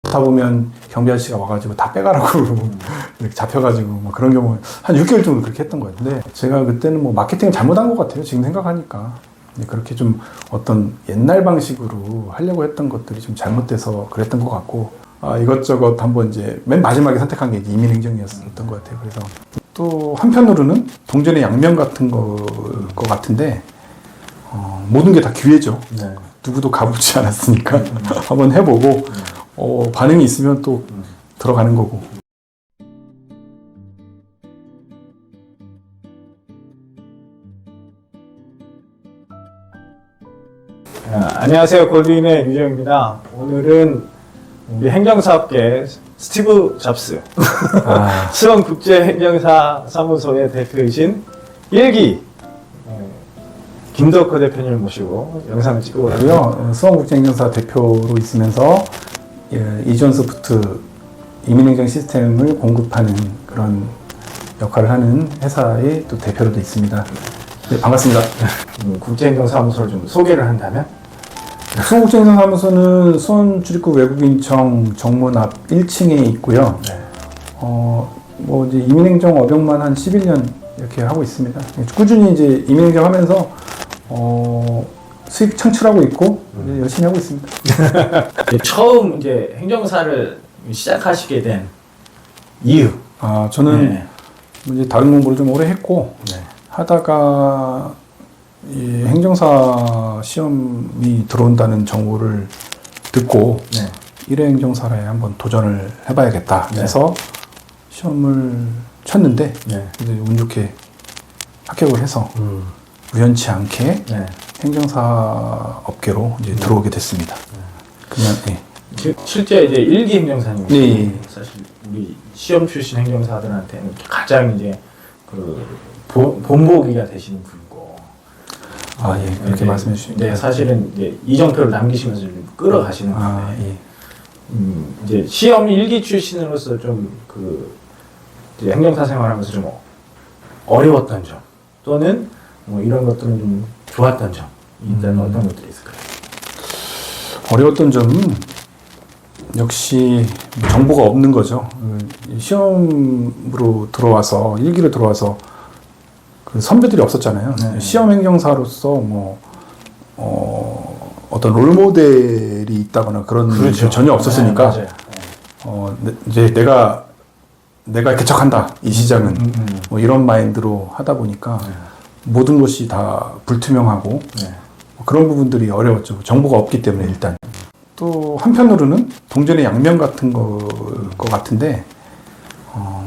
그러다 보면 경비 아저씨가 와가지고 다 빼가라고 이렇게 잡혀가지고 뭐 그런 경우 한 6개월 정도 그렇게 했던 거예요. 근데 제가 그때는 뭐 마케팅을 잘못한 것 같아요. 지금 생각하니까. 그렇게 좀 어떤 옛날 방식으로 하려고 했던 것들이 좀 잘못돼서 그랬던 것 같고, 이것저것 한번 이제 맨 마지막에 선택한 게 이제 이민행정이었던 것 같아요. 그래서 또 한편으로는 동전의 양면 같은 것 같은데, 모든 게 다 기회죠. 네. 누구도 가보지 않았으니까 한번 해보고 반응이 있으면 또 들어가는 거고. 안녕하세요. 골드윈의 류정입니다. 오늘은 우리 행정사업계 스티브 잡스 수원국제행정사 사무소의 대표이신 1기 김덕호 대표님을 모시고 영상을 찍고 있고요. 수원국제행정사 대표로 있으면서 이전소프트 이민행정 시스템을 공급하는 그런 역할을 하는 회사의 또 대표로도 있습니다. 네, 반갑습니다. 국제행정사무소를 좀 소개를 한다면? 수원국제행정사무소는 수원출입국 외국인청 정문 앞 1층에 있고요. 네. 뭐 이제 이민행정 업용만 한 11년 이렇게 하고 있습니다. 꾸준히 이제 이민행정 하면서 수익 창출하고 있고 열심히 하고 있습니다. 처음 이제 행정사를 시작하시게 된 이유? 저는 네. 이제 다른 공부를 좀 오래 했고 네. 하다가 이 행정사 시험이 들어온다는 정보를 듣고 네. 1회 행정사에 한번 도전을 해봐야겠다 해서 네. 시험을 쳤는데 네. 이제 운 좋게 합격을 해서 우연치 않게 네. 행정사 업계로 이제 들어오게 됐습니다. 그냥 네. 실제 이제 1기 행정사님 네. 사실 우리 시험 출신 행정사들한테는 가장 이제 그 본보기가 되시는 분이고. 예, 그렇게 말씀해 주시면. 네, 사실은 이제 이정표를 남기시면서 좀 끌어가시는 건데. 예. 이제 시험 1기 출신으로서 좀 그 행정사 생활하면서 좀 어려웠던 점 또는 뭐 이런 것들은 좀 좋았던 점이 있다면 어떤 것들이 있을까요? 어려웠던 점은 역시 정보가 없는 거죠. 시험으로 들어와서 1기로 들어와서 그 선배들이 없었잖아요. 네. 시험 행정사로서 뭐 어떤 롤모델이 있다거나 그런 그렇죠. 게 전혀 없었으니까 네, 이제 내가 개척한다 이 시장은 뭐 이런 마인드로 하다 보니까 모든 것이 다 불투명하고 뭐 그런 부분들이 어려웠죠. 정보가 없기 때문에 일단. 또 한편으로는 동전의 양면 같은 것 같은데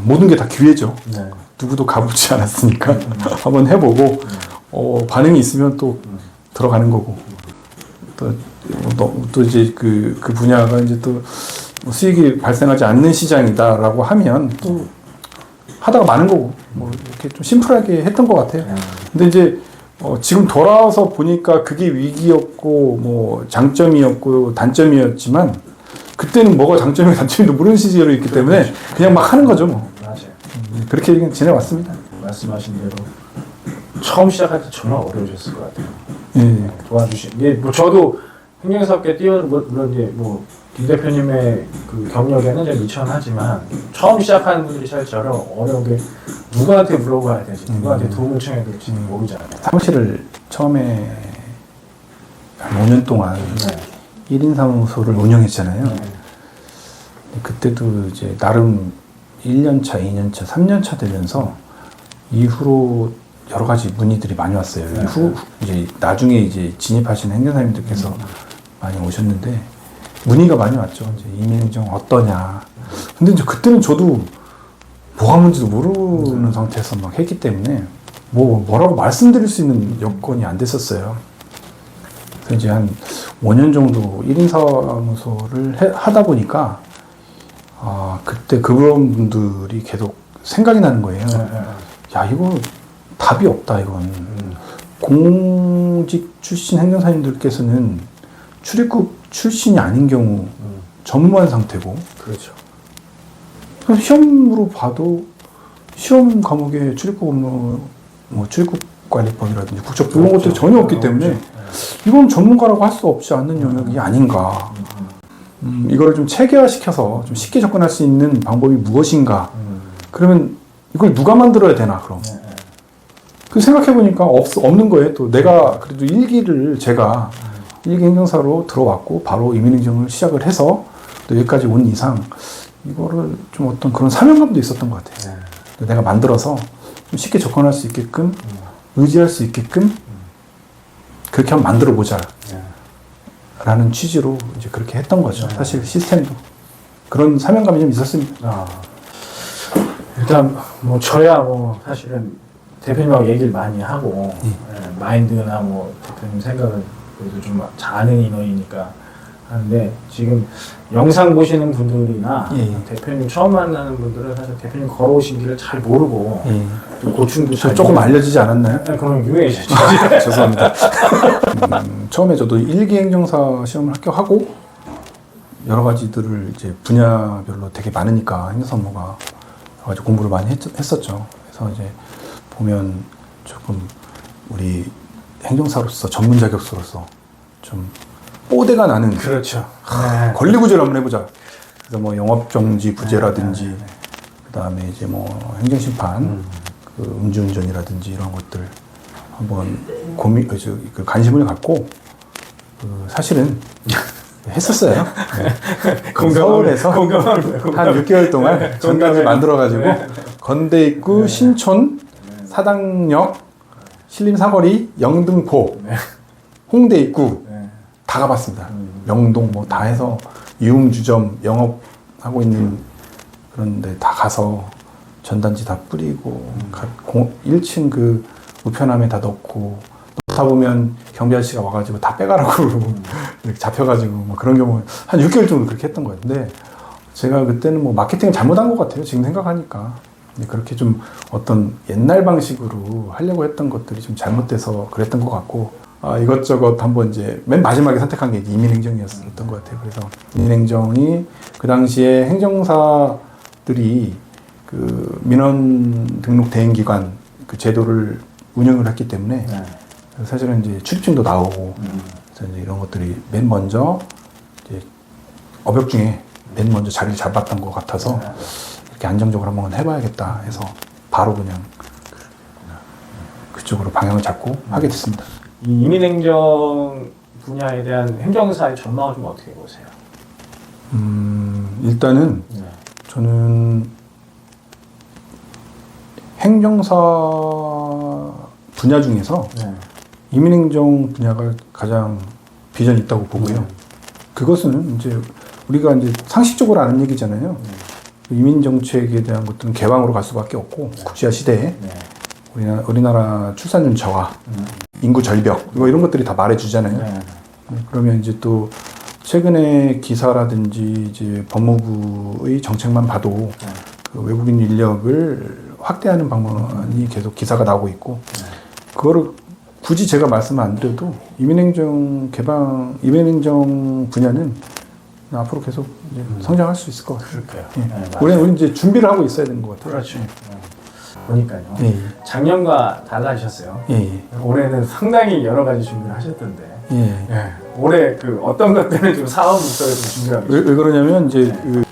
모든 게 다 기회죠. 네. 누구도 가보지 않았으니까 한번 해보고 반응이 있으면 또 들어가는 거고 또 이제 그 분야가 이제 또 수익이 발생하지 않는 시장이다라고 하면 또 하다가 마는 거고 뭐 이렇게 좀 심플하게 했던 것 같아요. 근데 이제 지금 돌아와서 보니까 그게 위기였고 뭐 장점이었고 단점이었지만 그때는 뭐가 장점이고 단점인지 모르는 시절이었기 때문에 그냥 막 하는 거죠 뭐. 그렇게 그냥 지내왔습니다. 말씀하신 대로 처음 시작할 때 정말 어려우셨을 것 같아요. 도와주신. 저도 행정사업계 물론 이제 뭐 김 대표님의 그 경력에는 좀 미천하지만 처음 시작하는 분들이 사실 저런 어려운 게 누구한테 물어봐야 될지 누구한테 도움을 청해야 될지 모르잖아요. 사무실을 처음에 한 5년 동안 1인 사무소를 운영했잖아요. 그때도 이제 나름 1년차, 2년차, 3년차 되면서 이후로 여러 가지 문의들이 많이 왔어요. 이제 나중에 이제 진입하시는 행정사님들께서 많이 오셨는데 문의가 많이 왔죠. 이제 이민행정 어떠냐. 근데 이제 그때는 저도 뭐가 뭔지도 모르는 상태에서 막 했기 때문에 뭐라고 말씀드릴 수 있는 여건이 안 됐었어요. 그래서 이제 한 5년 정도 1인 사무소를 하다 보니까 그때 그런 분들이 계속 생각이 나는 거예요. 야, 이거 답이 없다, 이건. 공직 출신 행정사님들께서는 출입국 출신이 아닌 경우 전무한 상태고. 그렇죠. 시험으로 봐도 시험 과목에 출입국 업무, 뭐 출입국관리법이라든지 국적법 이런 것들이 전혀 없기 때문에 이건 전문가라고 할 수 없지 않는 영역이 아닌가. 이거를 좀 체계화시켜서 좀 쉽게 접근할 수 있는 방법이 무엇인가? 그러면 이걸 누가 만들어야 되나 그럼? 그 생각해 보니까 없는 거예요. 또 내가 그래도 제가 일기 행정사로 들어왔고 바로 이민행정을 시작을 해서 또 여기까지 온 이상 이거를 좀 어떤 그런 사명감도 있었던 것 같아요. 내가 만들어서 좀 쉽게 접근할 수 있게끔 의지할 수 있게끔 그렇게 한번 만들어 보자 라는 취지로 이제 그렇게 했던 거죠. 사실 시스템도 그런 사명감이 좀 있었습니다. 일단 뭐 저야 뭐 사실은 대표님하고 얘기를 많이 하고 마인드나 뭐 대표님 생각을 그래도 좀 잘 아는 인원이니까 하는데 지금 영상 보시는 분들이나 대표님 처음 만나는 분들은 사실 대표님 걸어오신 길을 잘 모르고 또 고충도 잘 조금 알려지지 않았나요? 그럼 유명해졌죠. 죄송합니다. 처음에 저도 일기행정사 시험을 합격하고 여러 가지들을 이제 분야별로 되게 많으니까 행정사 업무가 여러 가지 공부를 많이 했었죠. 그래서 이제 보면 조금 우리 행정사로서 전문 자격수로서 좀 뽀대가 나는 그렇죠. 권리구제를 한번 해보자. 그래서 뭐 영업정지 부재라든지 그다음에 이제 뭐 행정심판, 그 음주운전이라든지 이런 것들 한번 그 관심을 갖고 사실은 했었어요. 서울에서 한 6개월 동안 전담을 만들어가지고 건대 입구, 신촌, 사당역, 신림사거리, 영등포, 홍대 입구 다 가봤습니다. 명동 뭐 다 해서 유흥주점 영업하고 있는 그런데 다 가서 전단지 다 뿌리고 1층 그 우편함에 다 넣고 넣다 보면 경비 아저씨가 와가지고 다 빼가라고 이렇게 잡혀가지고 뭐 그런 경우 한 6개월 정도 그렇게 했던 거예요. 근데 제가 그때는 뭐 마케팅을 잘못한 것 같아요. 지금 생각하니까. 그렇게 좀 어떤 옛날 방식으로 하려고 했던 것들이 좀 잘못돼서 그랬던 것 같고 이것저것 한번 이제 맨 마지막에 선택한 게 이민행정이었던 것 같아요. 그래서 이민행정이 그 당시에 행정사들이 그 민원 등록 대행기관 그 제도를 운영을 했기 때문에 사실은 이제 출입증도 나오고 그래서 이제 이런 것들이 맨 먼저 이제 업역 중에 맨 먼저 자리를 잡았던 것 같아서 이렇게 안정적으로 한번 해봐야겠다 해서 바로 그냥 그쪽으로 방향을 잡고 하게 됐습니다. 이 이민행정 분야에 대한 행정사의 전망을 좀 어떻게 보세요? 일단은 저는 행정사 분야 중에서 이민행정 분야가 가장 비전이 있다고 보고요. 그것은 이제 우리가 이제 상식적으로 아는 얘기잖아요. 이민 정책에 대한 것들은 개방으로 갈 수밖에 없고 국제화 시대에 우리나라 출산율 저하, 인구 절벽 이런 것들이 다 말해주잖아요. 그러면 이제 또 최근에 기사라든지 이제 법무부의 정책만 봐도 그 외국인 인력을 확대하는 방안이 계속 기사가 나오고 있고 그거를 굳이 제가 말씀을 안 드려도 이민행정 분야는 앞으로 계속 이제 성장할 수 있을 것 같아요. 우리 이제 준비를 하고 있어야 되는 것 같아요. 그렇죠. 보니까요. 작년과 달라지셨어요. 올해는 상당히 여러 가지 준비를 하셨던데. 올해 그 어떤 것들은 좀 사업 목적에 좀 준비하고 왜 그러냐면 이제 그